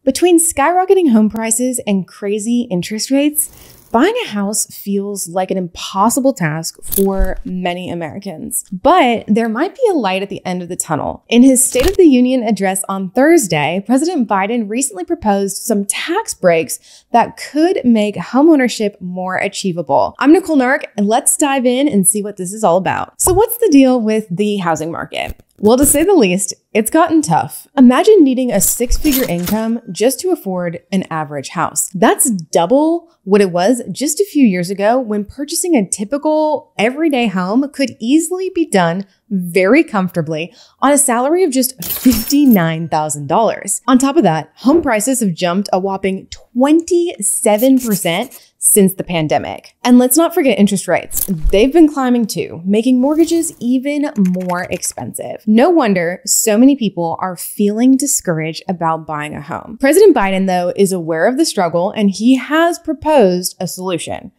Between skyrocketing home prices and crazy interest rates, buying a house feels like an impossible task for many Americans. But there might be a light at the end of the tunnel. In his State of the Union address on Thursday, President Biden recently proposed some tax breaks that could make homeownership more achievable. I'm Nicole, and let's dive in and see what this is all about. So what's the deal with the housing market? Well, to say the least, it's gotten tough. Imagine needing a six-figure income just to afford an average house. That's double what it was just a few years ago when purchasing a typical everyday home could easily be done very comfortably on a salary of just $59,000. On top of that, home prices have jumped a whopping 27% since the pandemic. And let's not forget interest rates. They've been climbing too, making mortgages even more expensive. No wonder so many people are feeling discouraged about buying a home. President Biden, though, is aware of the struggle and he has proposed a solution: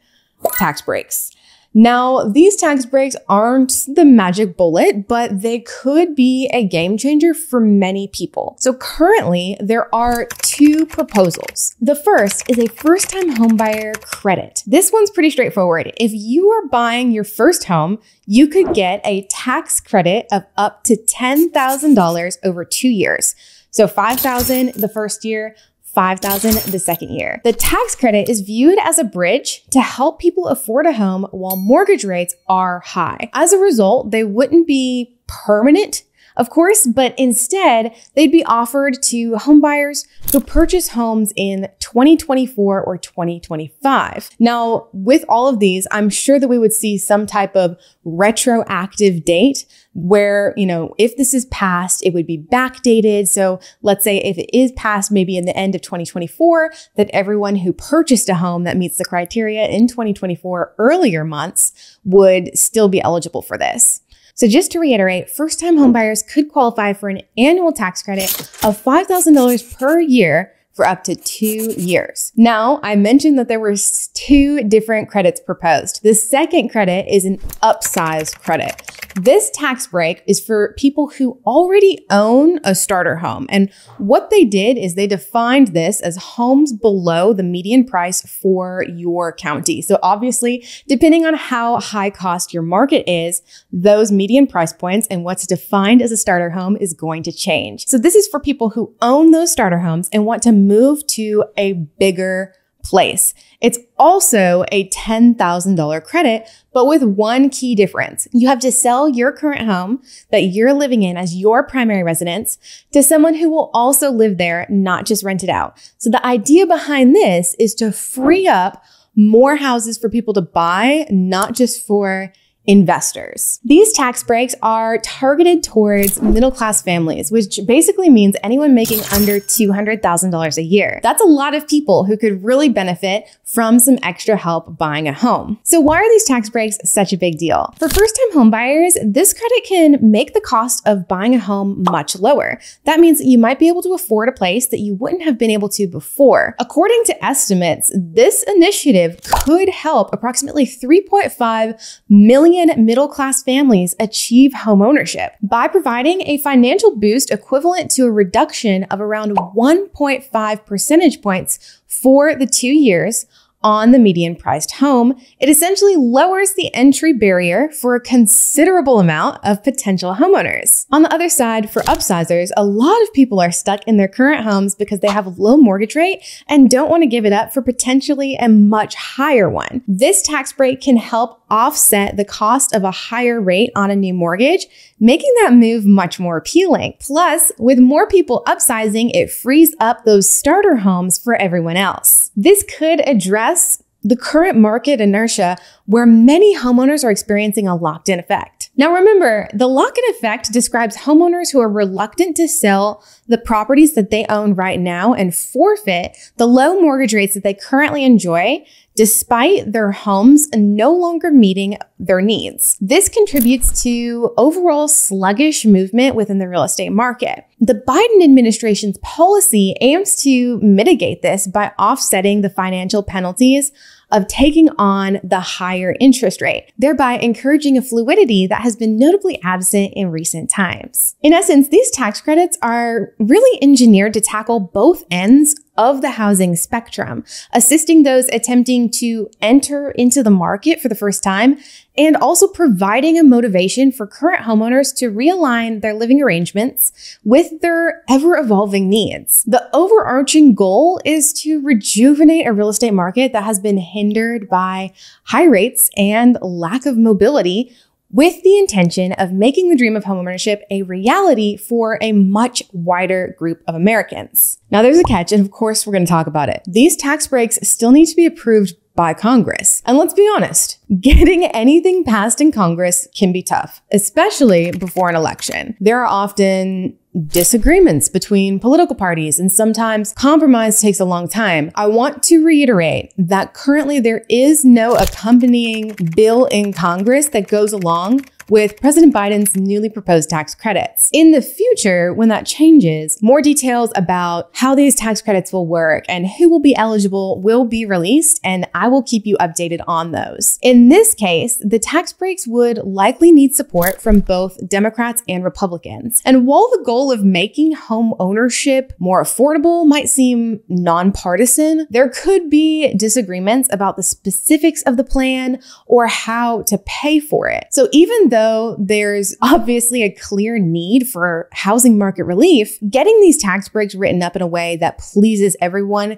tax breaks. Now, these tax breaks aren't the magic bullet, but they could be a game changer for many people. So currently, there are two proposals. The first is a first-time homebuyer credit. This one's pretty straightforward. If you are buying your first home, you could get a tax credit of up to $10,000 over 2 years. So $5,000 the first year, $5,000 the second year. The tax credit is viewed as a bridge to help people afford a home while mortgage rates are high. As a result, they wouldn't be permanent, of course, but instead they'd be offered to homebuyers who purchase homes in 2024 or 2025. Now, with all of these, I'm sure that we would see some type of retroactive date where, if this is passed, it would be backdated. So let's say if it is passed maybe in the end of 2024, that everyone who purchased a home that meets the criteria in 2024 earlier months would still be eligible for this. So just to reiterate, first-time homebuyers could qualify for an annual tax credit of $5,000 per year for up to 2 years. Now, I mentioned that there were two different credits proposed. The second credit is an upsized credit. This tax break is for people who already own a starter home. And what they did is they defined this as homes below the median price for your county. So obviously, depending on how high cost your market is, those median price points and what's defined as a starter home is going to change. So this is for people who own those starter homes and want to move to a bigger place. It's also a $10,000 credit, but with one key difference. You have to sell your current home that you're living in as your primary residence to someone who will also live there, not just rent it out. So the idea behind this is to free up more houses for people to buy, not just for investors. These tax breaks are targeted towards middle-class families, which basically means anyone making under $200,000 a year. That's a lot of people who could really benefit from some extra help buying a home. So why are these tax breaks such a big deal? For first-time home buyers, this credit can make the cost of buying a home much lower. That means that you might be able to afford a place that you wouldn't have been able to before. According to estimates, this initiative could help approximately 3.5 million middle-class families achieve homeownership by providing a financial boost equivalent to a reduction of around 1.5 percentage points for the 2 years on the median priced home. It essentially lowers the entry barrier for a considerable amount of potential homeowners. On the other side, for upsizers, a lot of people are stuck in their current homes because they have a low mortgage rate and don't want to give it up for potentially a much higher one. This tax break can help offset the cost of a higher rate on a new mortgage, making that move much more appealing. Plus, with more people upsizing, it frees up those starter homes for everyone else. This could address the current market inertia where many homeowners are experiencing a locked-in effect. Now remember, the lock-in effect describes homeowners who are reluctant to sell the properties that they own right now and forfeit the low mortgage rates that they currently enjoy despite their homes no longer meeting their needs. This contributes to overall sluggish movement within the real estate market. The Biden administration's policy aims to mitigate this by offsetting the financial penalties of taking on the higher interest rate, thereby encouraging a fluidity that has been notably absent in recent times. In essence, these tax credits are really engineered to tackle both ends of the housing spectrum, assisting those attempting to enter into the market for the first time, and also providing a motivation for current homeowners to realign their living arrangements with their ever-evolving needs. The overarching goal is to rejuvenate a real estate market that has been hindered by high rates and lack of mobility, with the intention of making the dream of homeownership a reality for a much wider group of Americans. Now, there's a catch, and of course, we're going to talk about it. These tax breaks still need to be approved by Congress. And let's be honest, getting anything passed in Congress can be tough, especially before an election. There are often disagreements between political parties, and sometimes compromise takes a long time. I want to reiterate that currently there is no accompanying bill in Congress that goes along with President Biden's newly proposed tax credits. In the future, when that changes, more details about how these tax credits will work and who will be eligible will be released, and I will keep you updated on those. In this case, the tax breaks would likely need support from both Democrats and Republicans. And while the goal of making home ownership more affordable might seem nonpartisan, there could be disagreements about the specifics of the plan or how to pay for it. So even though there's obviously a clear need for housing market relief, getting these tax breaks written up in a way that pleases everyone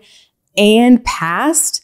and passed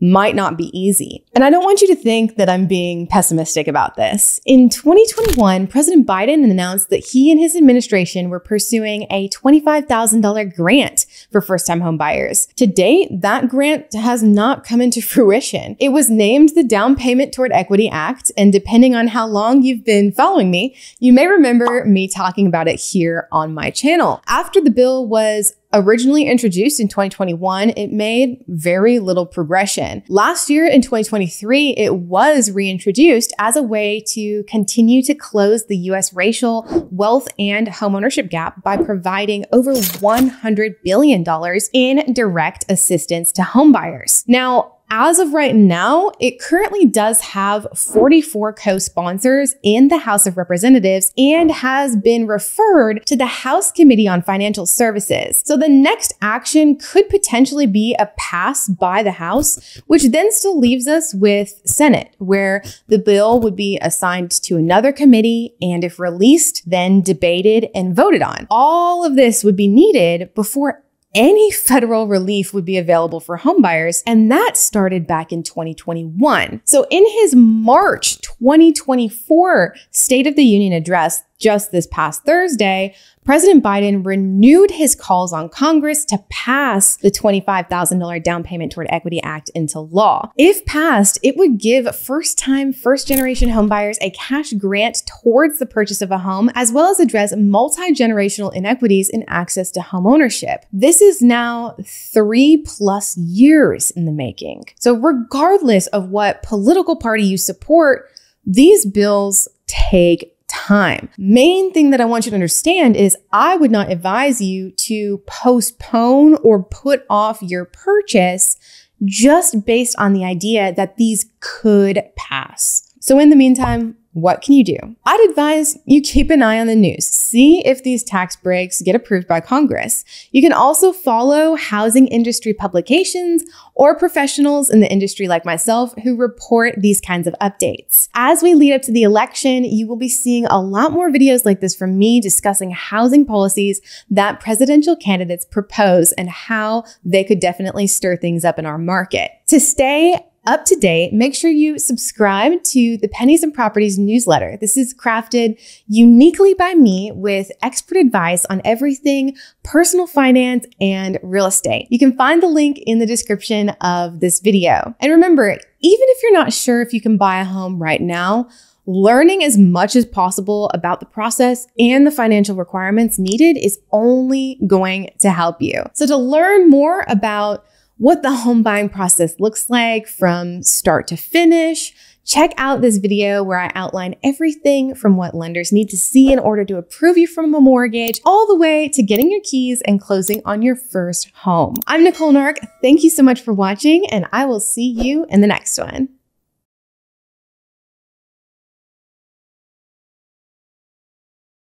might not be easy. And I don't want you to think that I'm being pessimistic about this. In 2021, President Biden announced that he and his administration were pursuing a $25,000 grant for first-time home buyers. To date, that grant has not come into fruition. It was named the Down Payment Toward Equity Act, and depending on how long you've been following me, you may remember me talking about it here on my channel. After the bill was originally introduced in 2021, it made very little progression. Last year in 2023, it was reintroduced as a way to continue to close the U.S. racial wealth and homeownership gap by providing over $100 billion in direct assistance to homebuyers. Now, as of right now, it currently does have 44 co-sponsors in the House of Representatives and has been referred to the House Committee on Financial Services. So the next action could potentially be a pass by the House, which then still leaves us with Senate, where the bill would be assigned to another committee and, if released, then debated and voted on. All of this would be needed before any federal relief would be available for homebuyers, and that started back in 2021. So in his March 2024 State of the Union address just this past Thursday, President Biden renewed his calls on Congress to pass the $25,000 Down Payment Toward Equity Act into law. If passed, it would give first-time, first-generation homebuyers a cash grant towards the purchase of a home, as well as address multi-generational inequities in access to homeownership. This is now 3+ years in the making. So regardless of what political party you support, these bills take time. Main thing that I want you to understand is I would not advise you to postpone or put off your purchase just based on the idea that these could pass. So in the meantime, what can you do? I'd advise you keep an eye on the news. See if these tax breaks get approved by Congress. You can also follow housing industry publications or professionals in the industry like myself who report these kinds of updates. As we lead up to the election, you will be seeing a lot more videos like this from me discussing housing policies that presidential candidates propose and how they could definitely stir things up in our market. To stay up to date, make sure you subscribe to the Pennies and Properties newsletter. This is crafted uniquely by me with expert advice on everything personal finance and real estate. You can find the link in the description of this video. And remember, even if you're not sure if you can buy a home right now, learning as much as possible about the process and the financial requirements needed is only going to help you. So to learn more about what the home buying process looks like from start to finish, Check out this video where I outline everything from what lenders need to see in order to approve you from a mortgage, all the way to getting your keys and closing on your first home. I'm Nicole. Thank you so much for watching, and I will see you in the next one.